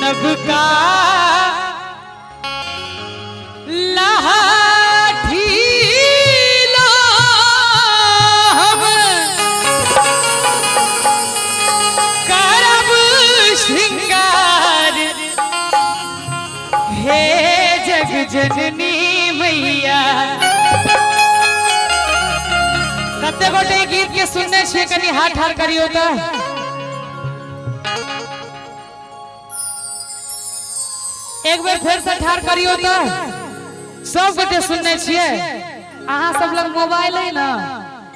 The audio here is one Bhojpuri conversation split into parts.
नभ का लाठी लो करब श्रृंगार हे जग जननी मैया। कते गोटे गीत के सुनने छे कनी हाथ ठाड़ करियो त एक बार फिर से ठाड़ करियो तो सब गोटे सुनने छिए। अहाँ सब लोग मोबाइल है ना,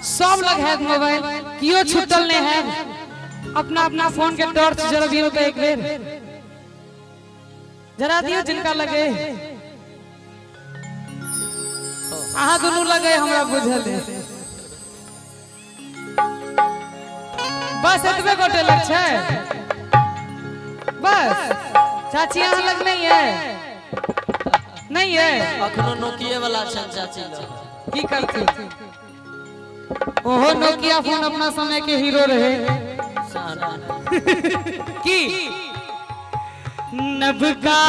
सब लोग है मोबाइल, कियो छुटल नहीं है। अपना अपना फोन के टॉर्च जरबियो तो एक बेर जरा दियो जिनका लगे। अहाँ दोनों लगे हमरा बुझल है। बस एतबे गोटे लग छे बस। चाची यहाँ लग नहीं है, नहीं है अखनो नोकिया वाला छन चाची लोग की करती। ओहो नोकिया फोन अपना समय के हीरो रहे की। नभ का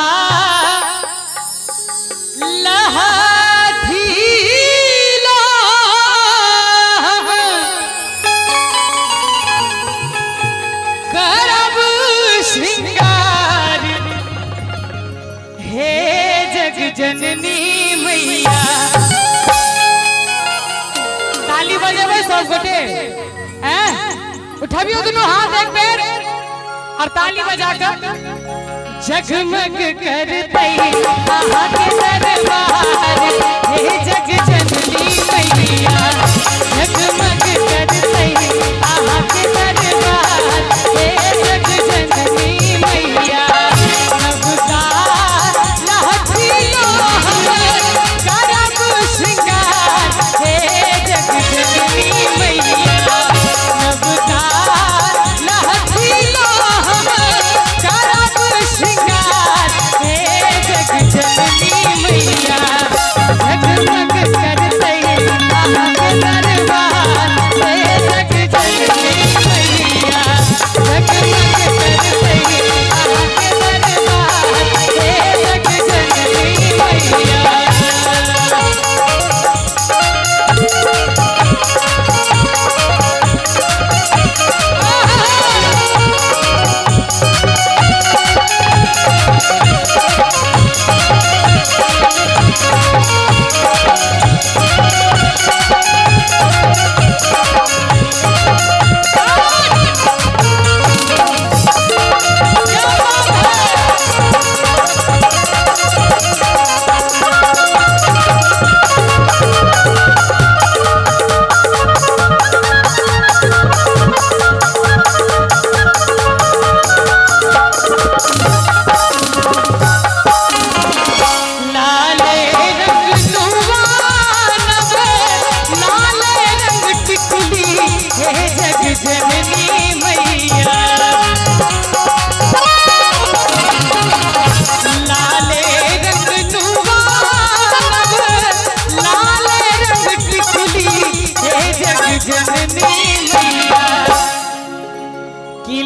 लाठी लो करब श्रृंगार हे जग जननी मैया। ताली बजेबे सब गोटे, उठाबियो दोनों हाथ एक बेर और ताली बजाकर जगमग करते आहा के दरबार हे जग जननी मैया। जगमग करते आहा के दरबार हे जग जननी मैया। नभ का लाठी लो करब श्रृंगार हे जग जननी मैया। नभ का लाठी लो करब श्रृंगार हे जग जननी मैया। जगमग करते आहा के दरबार हे जग जननी मैया। जगमग करते आहा के दरबार हे जग जननी मैया।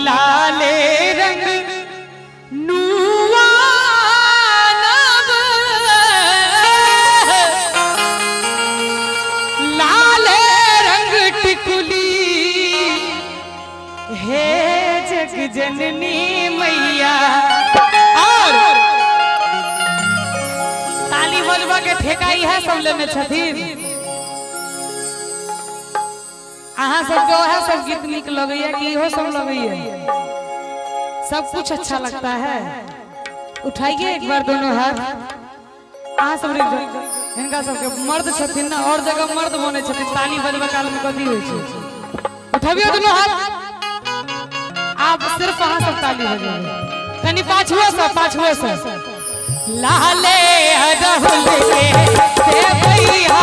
लाले रंग नुआनब लाले रंग टिकुली हे जग जननी मैया। और ताली बजबा के ठेकाई है सब लेने छथिन। अहाँ सब जो है सब गीत निक लगैया कि इहो सब लगैया, सब कुछ अच्छा लगता है। उठाइए एक बार दोनों हाथ। अहाँ सब इनका सबके मर्द छथिन ना, और जगह मर्द बने छथिन। ताली बजबा काल में कथी होइ छै। उठाबियो दोनों हाथ। आप सिर्फ अहाँ सब ताली बजाइए। कनी पाछुओ से लाले अरहुल के देवैया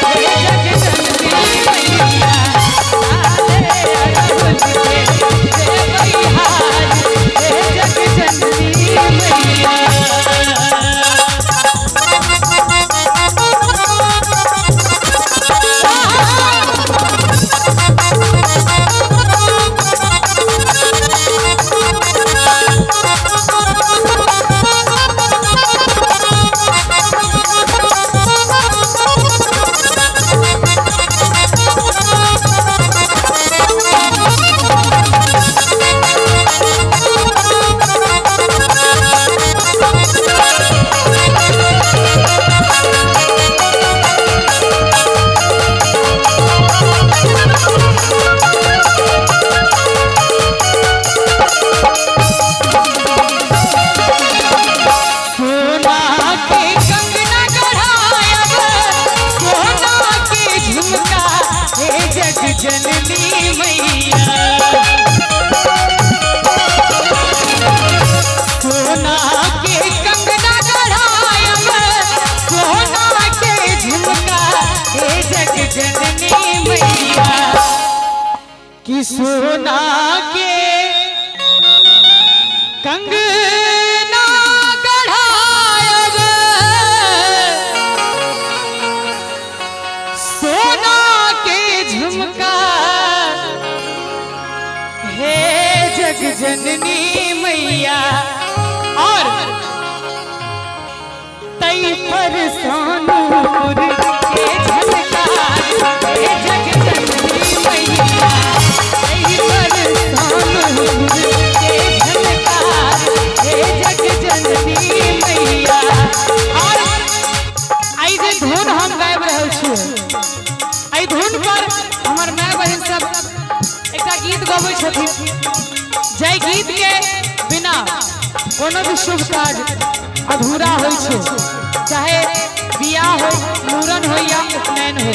हे जग जननी मैया। सोना के कंगना गढ़ायब सोना के झुमका हे जग जननी मैया और तई पर सोनपुर के झलका हे जग जननी मैया तई पर सोनपुर के झलका हे जग जननी मैया। और आई जे धुन हम गाबि रहल छी आई धुन पर हमर माय बहन सब एकटा गीत गबै छथिन जय गीत के बिना कोनो भी शुभ काज अधूरा होइ छै चाहे बियाह हो मूड़न हो या उपनयन हो।